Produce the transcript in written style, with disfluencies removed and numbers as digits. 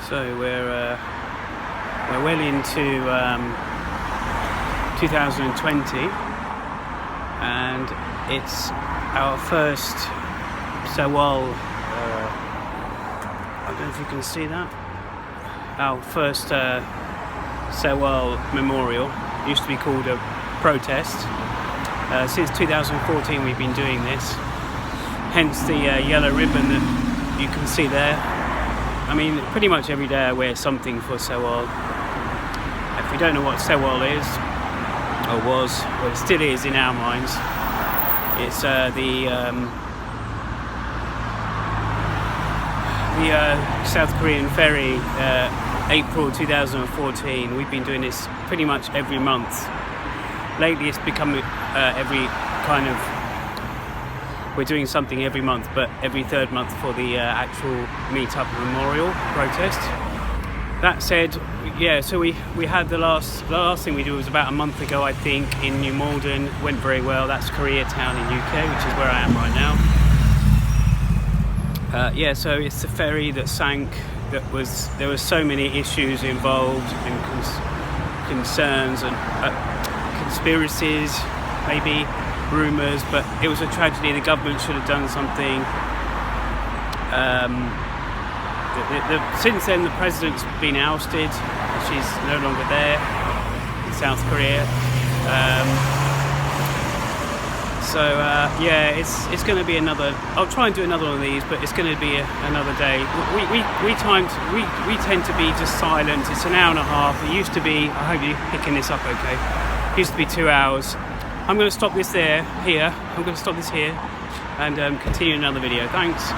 So we're well into 2020, and it's our first Sewol. I don't know if you can see that. Our first Sewol memorial. It used to be called a protest. Since 2014 we've been doing this. Hence the yellow ribbon that you can see there. I mean, pretty much every day I wear something for Sewol. If you don't know what Sewol is, or was, well it still is in our minds, it's the South Korean ferry, April 2014. We've been doing this pretty much every month. Lately it's become every kind of, we're doing something every month, but every third month for the actual meet-up memorial protest. That said, yeah, so we had the last thing we did was about a month ago, I think, in New Malden. Went very well. That's Koreatown in UK, which is where I am right now. Yeah, so it's the ferry that sank. There were so many issues involved, and concerns and conspiracies, maybe rumours, but it was a tragedy. The government should have done something. Since then the president's been ousted. She's no longer there in South Korea. Yeah, it's going to be another. I'll try and do another one of these, but it's going to be another day. We tend to be just silent. It's an hour and a half. It used to be. I hope you're picking this up okay. It used to be 2 hours. I'm going to stop this here. I'm going to stop this here and continue another video. Thanks.